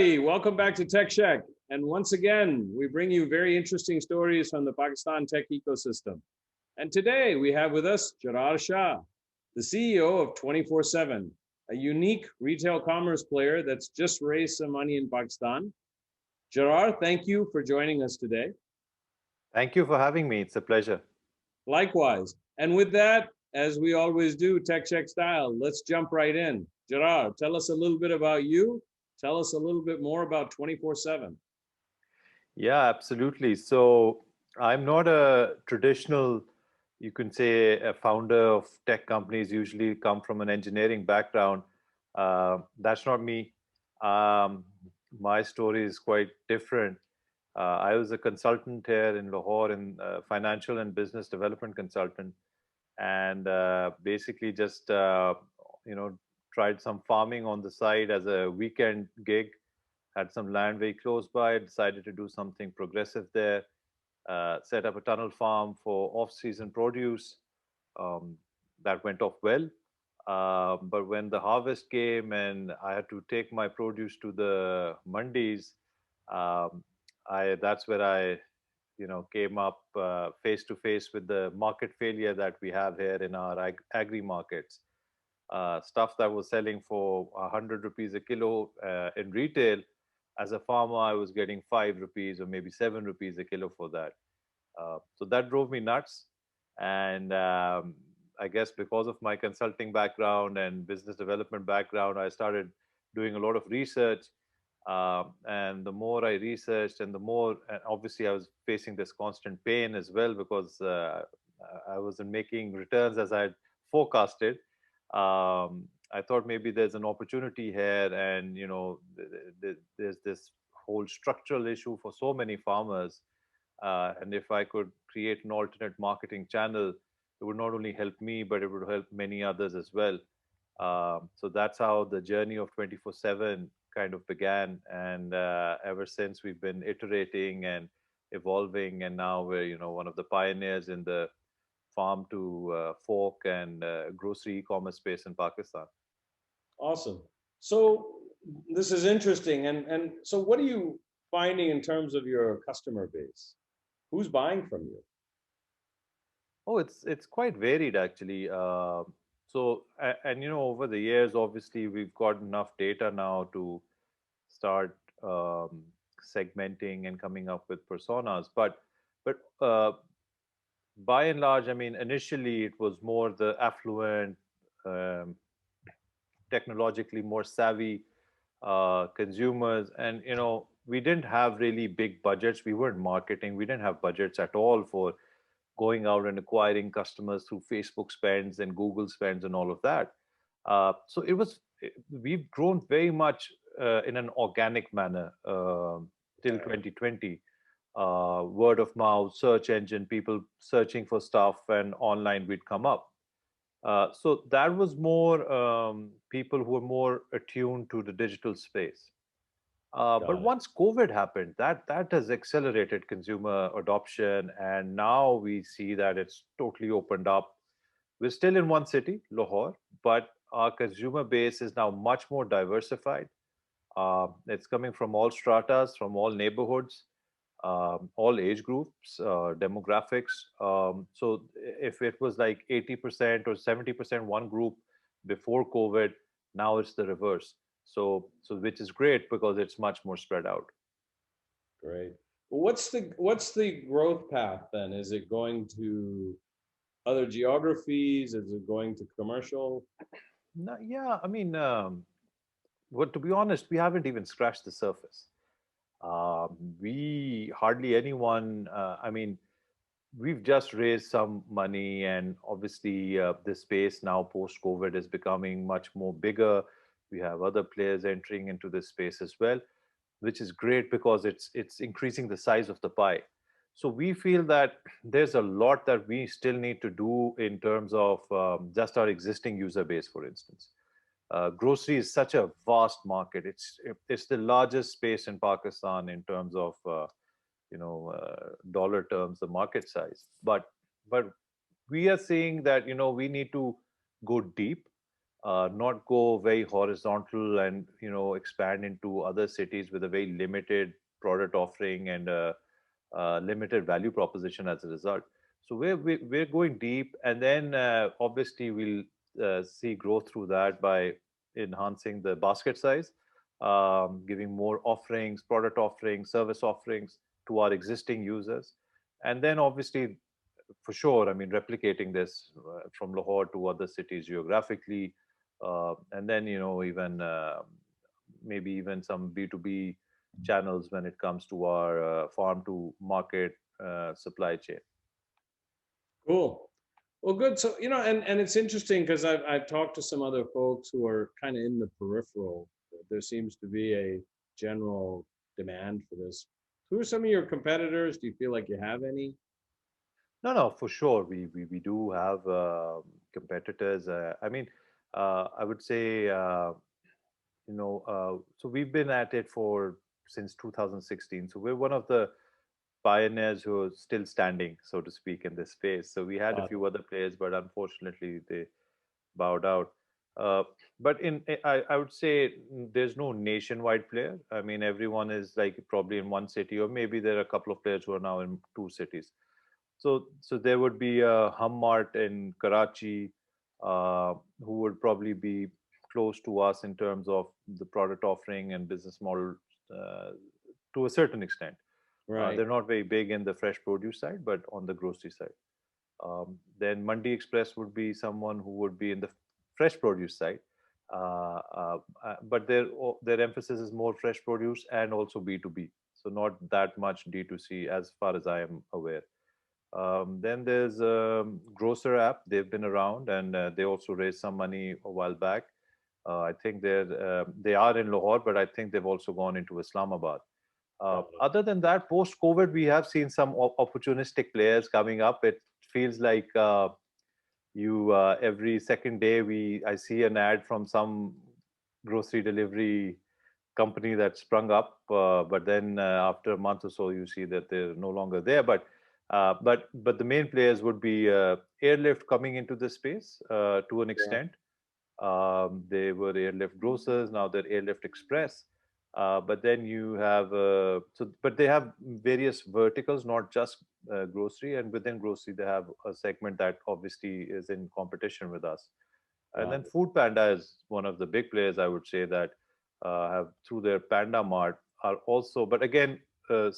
everybody. Welcome back to Tech Sheck. And once again, we bring you very interesting stories from the Pakistan tech ecosystem. And today we have with us Jarrar Shah, the CEO of 24Seven, a unique retail commerce player that's just raised some money in Pakistan. Jarrar, thank you for joining us today. Thank you for having me. It's a pleasure. Likewise. And with that, as we always do, Tech Check style, let's jump right in. Jarrar, tell us a little bit about you. Tell us a little bit more about 24/7. Yeah, absolutely. So I'm not a traditional, you can say, a founder of tech companies, usually come from an engineering background. That's not me. Um, my story is quite different. I was a consultant here in Lahore, in financial and business development consultant, and basically just you know tried some farming on the side as a weekend gig. Had some land very close by, decided to do something progressive there, set up a tunnel farm for off-season produce. Um, that went off well. But when the harvest came and I had to take my produce to the mandis, um, that's where I came up face to face with the market failure that we have here in our agri markets. Stuff that was selling for 100 rupees a kilo in retail, as a farmer, I was getting 5 rupees or maybe 7 rupees a kilo for that. So that drove me nuts. And I guess because of my consulting background and business development background, I started doing a lot of research. And the more I researched, and the more, and obviously, I was facing this constant pain as well because I wasn't making returns as I had forecasted. I thought maybe there's an opportunity here, and there's this whole structural issue for so many farmers. And if I could create an alternate marketing channel, it would not only help me, but it would help many others as well. So that's how the journey of 24/7 kind of began, and ever since we've been iterating and evolving, and now we're one of the pioneers in the farm to fork and grocery e-commerce space in Pakistan. Awesome. So this is interesting. And so what are you finding in terms of your customer base? Who's buying from you? Oh, it's quite varied actually. And over the years, obviously, we've got enough data now to start segmenting and coming up with personas. But by and large, I mean, initially it was more the affluent, um, technologically more savvy consumers, and we didn't have really big budgets. We weren't marketing. We didn't have budgets at all for going out and acquiring customers through Facebook spends and Google spends and all of that. So we've grown very much in an organic manner till 2020. Word of mouth, search engine, people searching for stuff, and online we'd come up. So that was more people who were more attuned to the digital space. But Got it. once COVID happened, that has accelerated consumer adoption, and now we see that it's totally opened up. We're still in one city, Lahore, but our consumer base is now much more diversified. It's coming from all stratas, from all neighborhoods, all age groups, demographics. So if it was like 80% or 70% one group before COVID, now it's the reverse. So which is great because it's much more spread out. Great. Well, what's the growth path then? Is it going to other geographies? Is it going to commercial? No, yeah, I mean, well, to be honest, we haven't even scratched the surface. We hardly anyone. I mean, we've just raised some money, and obviously, this space now post COVID is becoming much more bigger. We have other players entering into this space as well, which is great because it's increasing the size of the pie. So we feel that there's a lot that we still need to do in terms of just our existing user base, for instance. Grocery is such a vast market. It's the largest space in Pakistan in terms of dollar terms, the market size. But we are seeing that we need to go deep. not go very horizontal and expand into other cities with a very limited product offering and limited value proposition as a result. So we're going deep, and then obviously we'll see growth through that by enhancing the basket size, giving more offerings, product offerings, service offerings to our existing users, and then obviously for sure, I mean, replicating this from Lahore to other cities geographically, and then even maybe even some B2B channels when it comes to our farm to market supply chain. Cool. Well, good. So, and it's interesting because I've talked to some other folks who are kind of in the peripheral. There seems to be a general demand for this. Who are some of your competitors? Do you feel like you have any? No, no, for sure. We do have competitors. I mean, I would say, so we've been at it for since 2016. So we're one of the pioneers who are still standing, so to speak, in this space. So we had a Got few other players, but unfortunately they bowed out. Uh, but I would say there's no nationwide player. I mean, everyone is like probably in one city, or maybe there are a couple of players who are now in two cities. So there would be a Hummart in Karachi, who would probably be close to us in terms of the product offering and business model uh, to a certain extent. Right. They're not very big in the fresh produce side, but on the grocery side. Then Mandi Express would be someone who would be in the fresh produce side, but their emphasis is more fresh produce and also B2B. So not that much D2C as far as I am aware. Then there's Grocer app. They've been around and they also raised some money a while back. I think they are in Lahore, but I think they've also gone into Islamabad. Got it. Other than that, post COVID, we have seen some opportunistic players coming up. It feels like you every second day we I see an ad from some grocery delivery company that sprung up, but then after a month or so, you see that they're no longer there. But the main players would be Airlift coming into the space to an Yeah. extent. They were Airlift Grocers, now they're Airlift Express. But then you have but they have various verticals, not just grocery. And within grocery, they have a segment that obviously is in competition with us. And Got then it. Food Panda is one of the big players, I would say, that have through their Panda Mart are also, but again, a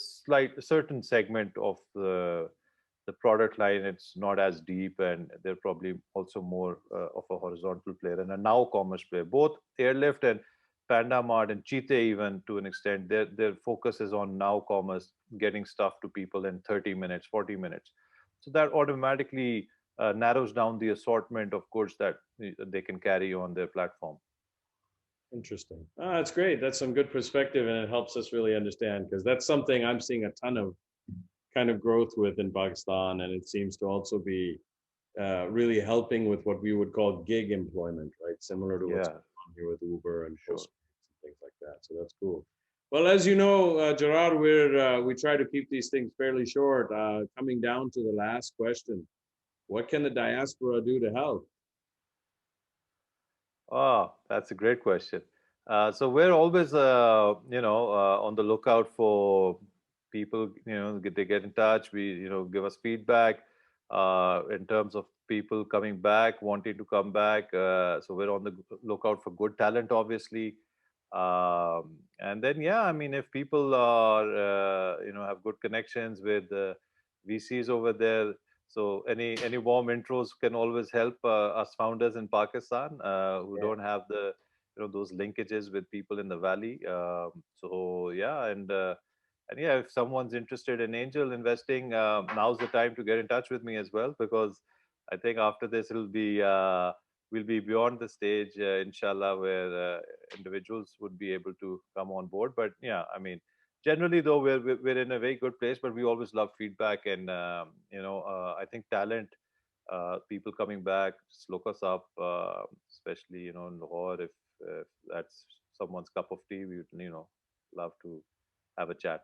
certain segment of the product line, it's not as deep, and they're probably also more of a horizontal player and a now commerce player. Both Airlift and Panda Mart and Cheetah, even to an extent, their focus is on now commerce, getting stuff to people in 30 minutes, 40 minutes. So that automatically narrows down the assortment of goods that they can carry on their platform. Interesting. That's great. That's some good perspective, and it helps us really understand because that's something I'm seeing a ton of kind of growth with in Pakistan, and it seems to also be really helping with what we would call gig employment, right? Similar to what's Yeah, going on here with Uber and sure. Postmates and things like that. So that's cool. Well, as you know, Gerard, we try to keep these things fairly short. Coming down to the last question, what can the diaspora do to help? Oh, that's a great question. So we're always, on the lookout for people. They get in touch. We, give us feedback in terms of people coming back, wanting to come back. So we're on the lookout for good talent, obviously. And then, yeah, I mean, if people are, have good connections with VCs over there, so any warm intros can always help us founders in Pakistan who Yeah. don't have the those linkages with people in the valley. So yeah, and yeah, if someone's interested in angel investing, now's the time to get in touch with me as well, because I think after this it'll be we'll be beyond the stage, inshallah, where individuals would be able to come on board. But yeah, I mean, generally though, we're in a very good place, but we always love feedback, and I think talent, people coming back, just look us up, especially in Lahore. If that's someone's cup of tea, we would love to have a chat.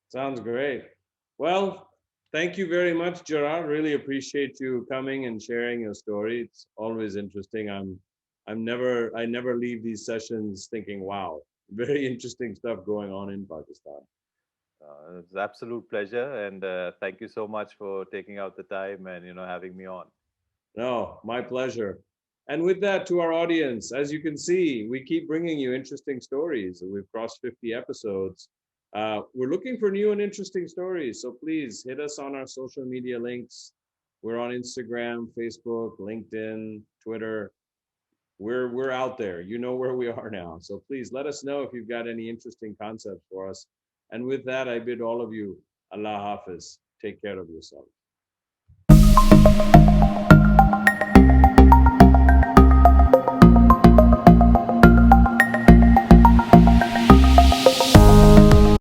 Sounds great. Well, thank you very much, Gerard. Really appreciate you coming and sharing your story. It's always interesting. I never leave these sessions thinking, wow, very interesting stuff going on in Pakistan. It's an absolute pleasure, and thank you so much for taking out the time and having me on. No, my pleasure. And with that, to our audience, as you can see, we keep bringing you interesting stories. We've crossed 50 episodes. We're looking for new and interesting stories. So please hit us on our social media links. We're on Instagram, Facebook, LinkedIn, Twitter. We're out there. You know where we are now. So please let us know if you've got any interesting concepts for us. And with that, I bid all of you Allah Hafiz. Take care of yourself.